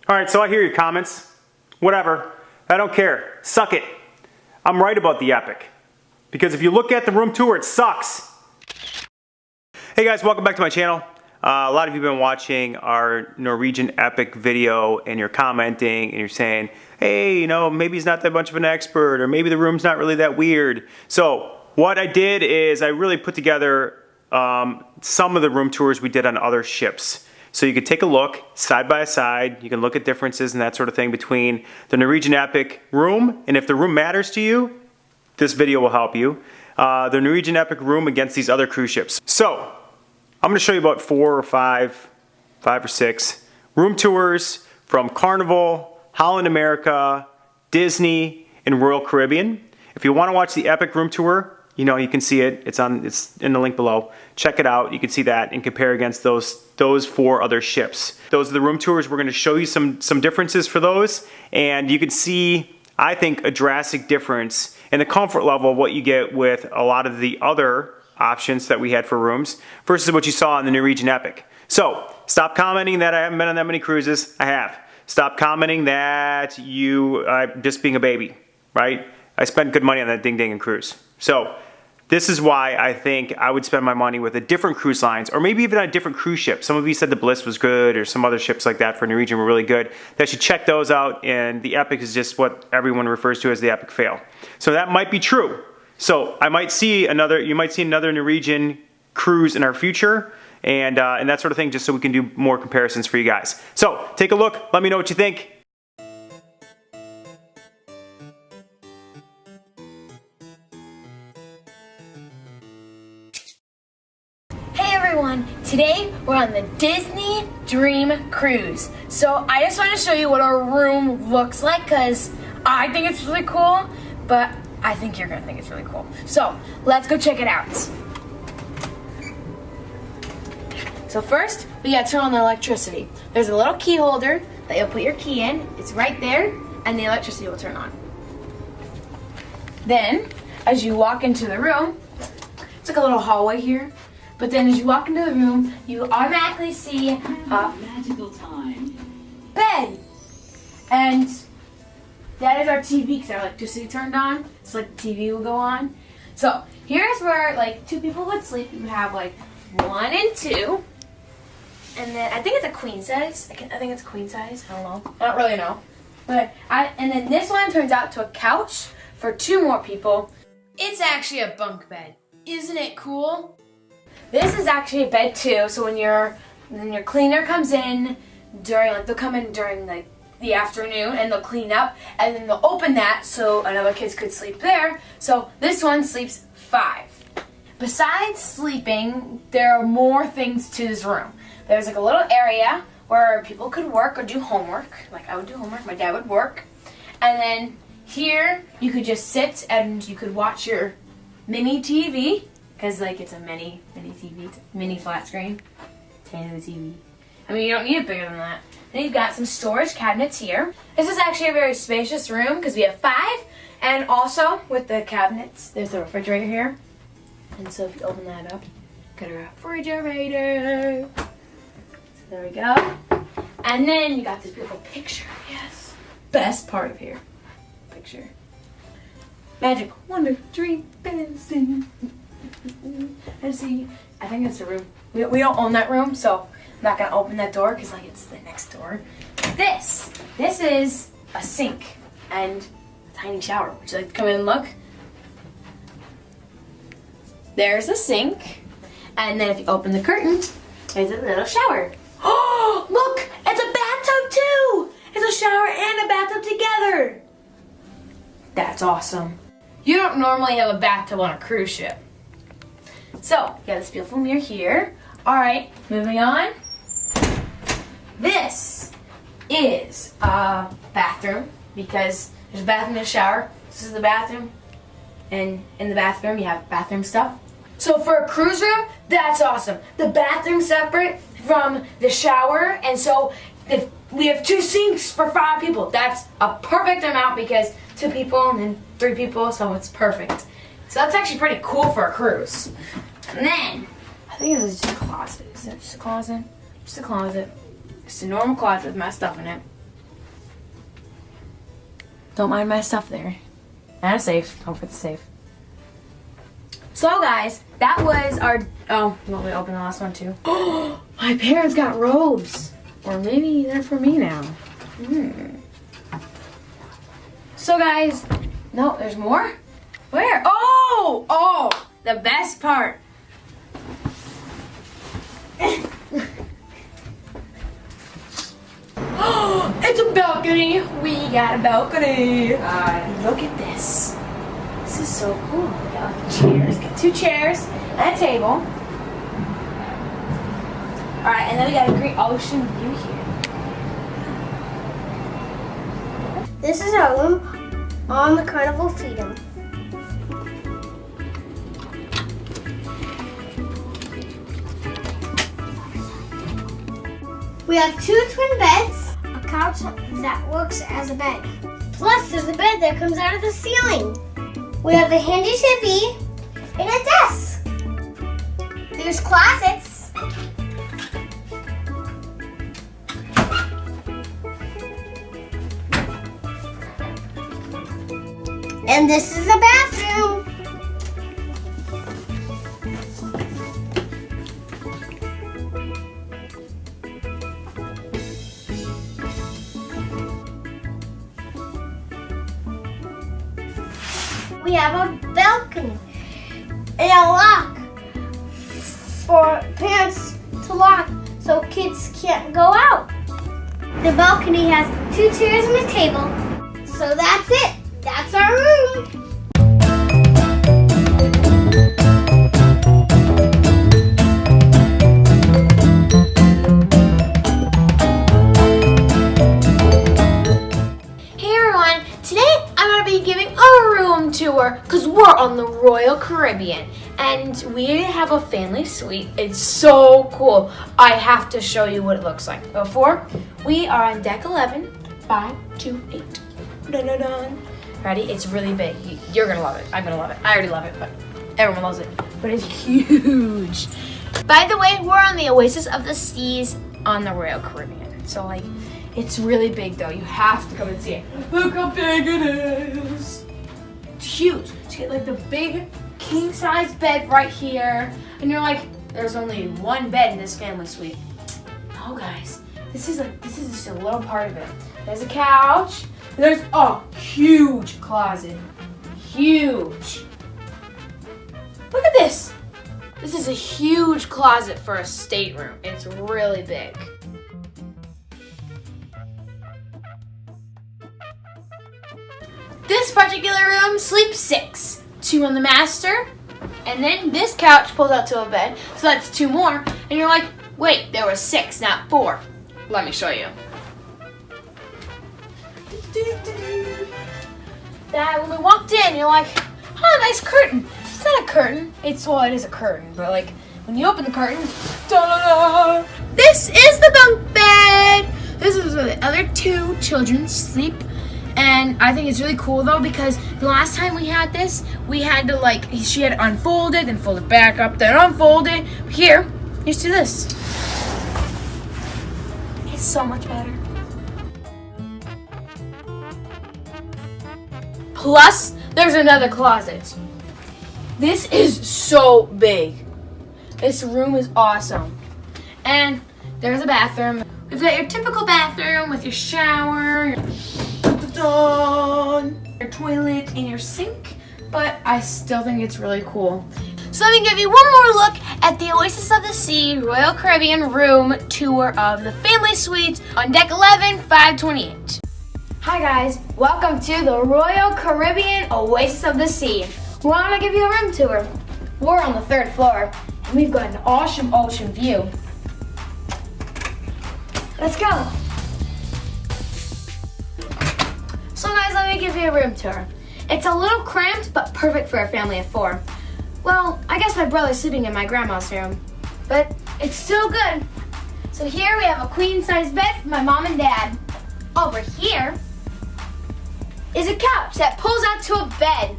Alright, so I hear your comments. Whatever. I don't care. Suck it. I'm right about the Epic. Because if you look at the room tour, it sucks. Hey guys, welcome back to my channel. A lot of you have been watching our Norwegian Epic video and you're commenting and you're saying, hey, you know, maybe he's not that much of an expert or maybe the room's not really that weird. So what I did is I really put together some of the room tours we did on other ships. So you could take a look side by side, you can look at differences and that sort of thing between the Norwegian Epic room, and if the room matters to you, this video will help you, the Norwegian Epic room against these other cruise ships. So, I'm going to show you about 4 or 5 or 6 room tours from Carnival, Holland America, Disney, and Royal Caribbean. If you want to watch the Epic room tour, you know, you can see it. It's in the link below. Check it out. You can see that and compare against those 4 other ships. Those are the room tours. We're going to show you some differences for those, and you can see, I think, a drastic difference in the comfort level of what you get with a lot of the other options that we had for rooms versus what you saw in the Norwegian Epic. So stop commenting that I haven't been on that many cruises. I have. Stop commenting that you just being a baby, right? I spent good money on that Ding Ding cruise. So this is why I think I would spend my money with a different cruise lines, or maybe even on a different cruise ship. Some of you said the Bliss was good, or some other ships like that for Norwegian were really good. That should check those out, and the Epic is just what everyone refers to as the Epic fail. So that might be true. So I might see you might see another Norwegian cruise in our future, and that sort of thing, just so we can do more comparisons for you guys. So take a look. Let me know what you think. Today we're on the Disney Dream Cruise. So I just want to show you what our room looks like because I think it's really cool, but I think you're going to think it's really cool. So let's go check it out. So first we got to turn on the electricity. There's a little key holder that you'll put your key in. It's right there and the electricity will turn on. Then as you walk into the room, it's like a little hallway here. But then as you walk into the room, you automatically see a magical time bed. And that is our TV because our electricity turned on. So like the TV will go on. So here's where like 2 people would sleep. You have like 1 and 2. And then I think it's a queen size. I think it's queen size. I don't know. I don't really know. But and then this one turns out to a couch for 2 more people. It's actually a bunk bed. Isn't it cool? This is actually a bed too, so when your cleaner comes in they'll come in during the afternoon and they'll clean up and then they'll open that so another kids could sleep there. So this one sleeps 5. Besides sleeping, there are more things to this room. There's like a little area where people could work or do homework. Like I would do homework, my dad would work. And then here you could just sit and you could watch your mini TV. Because like it's a mini TV, mini flat screen, tiny TV. I mean, you don't need it bigger than that. Then you've got some storage cabinets here. This is actually a very spacious room because we have 5. And also with the cabinets, there's a refrigerator here. And so if you open that up, got a refrigerator. So there we go. And then you got this beautiful picture. Yes. Best part of here. Picture. Magic wonder dream dancing. And see, I think it's a room. We don't own that room, so I'm not gonna open that door because like it's the next door. This is a sink and a tiny shower. Would you like to come in and look? There's a sink, and then if you open the curtain, there's a little shower. Oh, look! It's a bathtub too. It's a shower and a bathtub together. That's awesome. You don't normally have a bathtub on a cruise ship. So, you got this beautiful mirror here. Alright, moving on. This is a bathroom because there's a bathroom and a shower. This is the bathroom. And in the bathroom, you have bathroom stuff. So for a cruise room, that's awesome. The bathroom's separate from the shower. And so if we have 2 sinks for 5 people. That's a perfect amount because 2 people and then 3 people, so it's perfect. So that's actually pretty cool for a cruise. And then, I think this is just a closet. Is that just a closet? Just a closet. Just a normal closet with my stuff in it. Don't mind my stuff there. And a safe. Don't forget the safe. So guys, that was our, oh, you want me to open the last one too? Oh, my parents got robes. Or maybe they're for me now. So guys, no, there's more? Where? Oh, the best part. It's a balcony. We got a balcony. Look at this. This is so cool. We got chairs. Got 2 chairs and a table. Alright, and then we got a great ocean view here. This is our room on the Carnival Freedom. We have 2 twin beds, a couch that works as a bed. Plus, there's a bed that comes out of the ceiling. We have a handy TV and a desk. There's closets. And this is a bathroom. We have a balcony and a lock for parents to lock so kids can't go out. The balcony has 2 chairs and a table. So that's it. That's our room. Hey everyone, today I'm going to be giving a room tour because we're on the Royal Caribbean and we have a family suite. It's so cool. I have to show you what it looks like. Before, we are on deck 11, 528. Dun, dun, dun. Ready? It's really big. You're gonna love it. I'm gonna love it. I already love it, but everyone loves it. But it's huge. By the way, we're on the Oasis of the Seas on the Royal Caribbean. So like, it's really big though. You have to come and see it. Look how big it is. It's huge. You get like the big king size bed right here. And you're like, there's only one bed in this family suite. No guys, this is just a little part of it. There's a couch. There's a huge closet. Huge. Look at this. This is a huge closet for a stateroom. It's really big. This particular room sleeps 6. 2 on the master, and then this couch pulls out to a bed, so that's 2 more. And you're like, wait, there was 6, not 4. Let me show you. That when we walked in, you're like, oh, nice curtain. It's not a curtain. It is a curtain, but like when you open the curtain, da-da-da, this is the bunk bed. This is where the other 2 children sleep. And I think it's really cool though because the last time we had this, we had to like, she had to unfold it, then fold it back up, then unfold it. Here, just do this. It's so much better. Plus, there's another closet. This is so big. This room is awesome. And there's a bathroom. We've got your typical bathroom with your shower, your toilet, and your sink. But I still think it's really cool. So let me give you one more look at the Oasis of the Sea Royal Caribbean room tour of the family suite on deck 11, 528. Hi guys, welcome to the Royal Caribbean Oasis of the Sea. We want to give you a room tour. We're on the 3rd floor, and we've got an awesome ocean view. Let's go. So guys, let me give you a room tour. It's a little cramped, but perfect for a family of 4. Well, I guess my brother's sleeping in my grandma's room, but it's still good. So here we have a queen-size bed for my mom and dad. Over here is a couch that pulls out to a bed.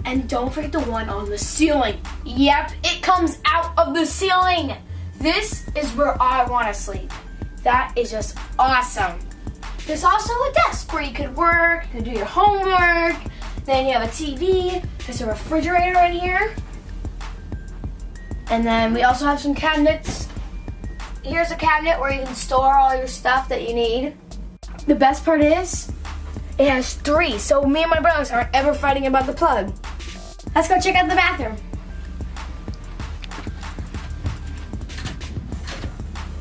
And don't forget the one on the ceiling. Yep, it comes out of the ceiling. This is where I want to sleep. That is just awesome. There's also a desk where you could work, you could do your homework. Then you have a TV. There's a refrigerator in here. And then we also have some cabinets. Here's a cabinet where you can store all your stuff that you need. The best part is, it has 3, so me and my brothers aren't ever fighting about the plug. Let's go check out the bathroom.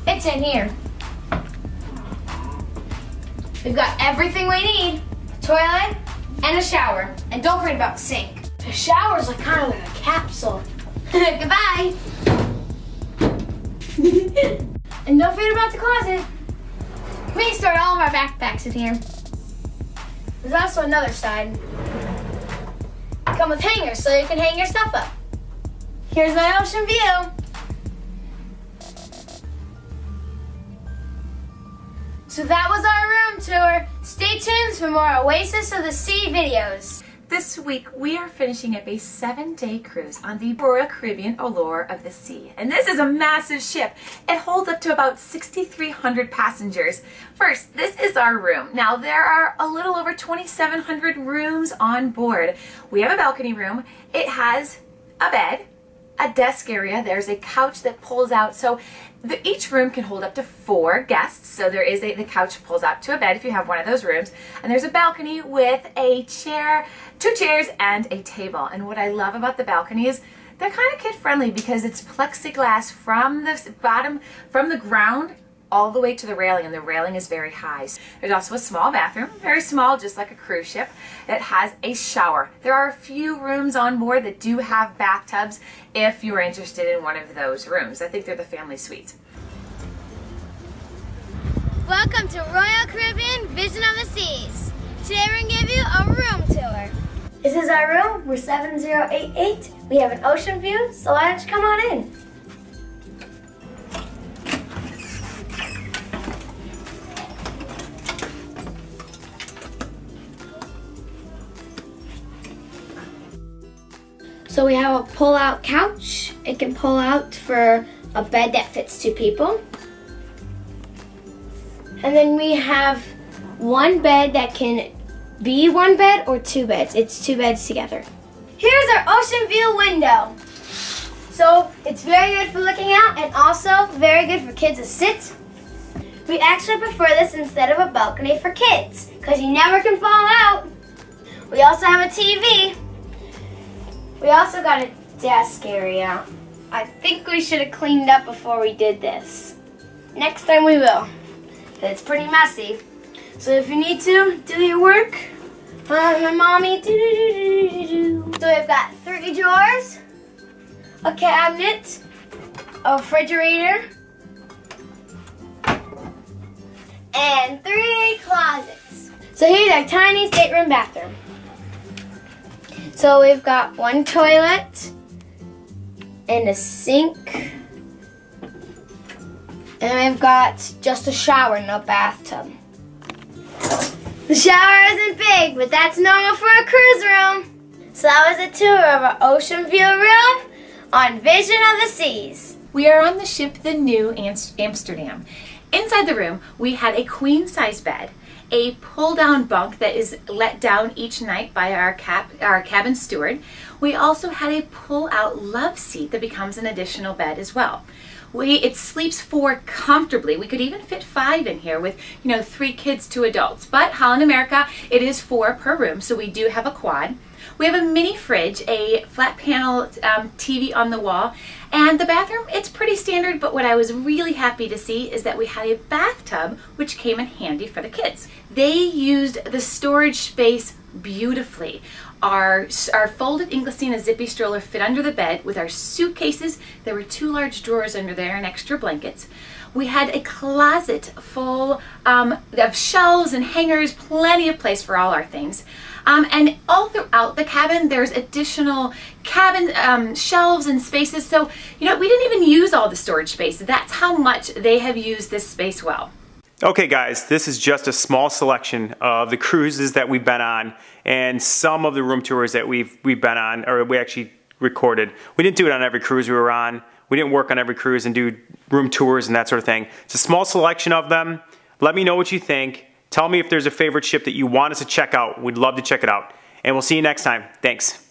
It's in here. We've got everything we need. A toilet and a shower. And don't forget about the sink. The shower's like kind of like a capsule. Goodbye. And don't forget about the closet. We stored all of our backpacks in here. There's also another side. They come with hangers so you can hang your stuff up. Here's my ocean view. So that was our room tour. Stay tuned for more Oasis of the Sea videos. This week, we are finishing up a 7-day cruise on the Royal Caribbean Allure of the Sea. And this is a massive ship. It holds up to about 6,300 passengers. First, this is our room. Now, there are a little over 2,700 rooms on board. We have a balcony room. It has a bed, a desk area. There's a couch that pulls out. So each room can hold up to 4 guests. So there is the couch pulls out to a bed if you have one of those rooms. And there's a balcony with a chair, 2 chairs, and a table. And what I love about the balcony is they're kind of kid friendly because it's plexiglass from the bottom, from the ground all the way to the railing, and the railing is very high. There's also a small bathroom, very small, just like a cruise ship. It has a shower. There are a few rooms on board that do have bathtubs if you're interested in one of those rooms. I think they're the family suites. Welcome to Royal Caribbean Vision of the Seas. Today we're going to give you a room tour. This is our room. We're 7088. We have an ocean view, so why don't you come on in? So we have a pull-out couch. It can pull out for a bed that fits 2 people. And then we have one bed that can be 1 bed or 2 beds. It's 2 beds together. Here's our ocean view window. So it's very good for looking out and also very good for kids to sit. We actually prefer this instead of a balcony for kids because you never can fall out. We also have a TV. We also got a desk area. I think we should have cleaned up before we did this. Next time we will. It's pretty messy. So if you need to do your work, my mommy So we've got 3 drawers, a cabinet, a refrigerator, and 3 closets. So here's our tiny stateroom bathroom. So we've got 1 toilet and a sink. And we've got just a shower, no bathtub. The shower isn't big, but that's normal for a cruise room. So that was a tour of our ocean view room on Vision of the Seas. We are on the ship the New Amsterdam. Inside the room, we had a queen-size bed, a pull-down bunk that is let down each night by our cabin steward. We also had a pull-out love seat that becomes an additional bed as well. It sleeps 4 comfortably. We could even fit 5 in here with, 3 kids, 2 adults. But Holland America, it is 4 per room, so we do have a quad. We have a mini fridge, a flat panel TV on the wall, and the bathroom, it's pretty standard, but what I was really happy to see is that we had a bathtub, which came in handy for the kids. They used the storage space beautifully. Our folded Inglesina zippy stroller fit under the bed with our suitcases. There were 2 large drawers under there and extra blankets. We had a closet full of shelves and hangers, plenty of place for all our things. And all throughout the cabin, there's additional cabin shelves and spaces. So, we didn't even use all the storage space. That's how much they have used this space well. Okay guys, this is just a small selection of the cruises that we've been on and some of the room tours that we've been on, or we actually recorded. We didn't do it on every cruise we were on. We didn't work on every cruise and do room tours and that sort of thing. It's a small selection of them. Let me know what you think. Tell me if there's a favorite ship that you want us to check out. We'd love to check it out. And we'll see you next time. Thanks.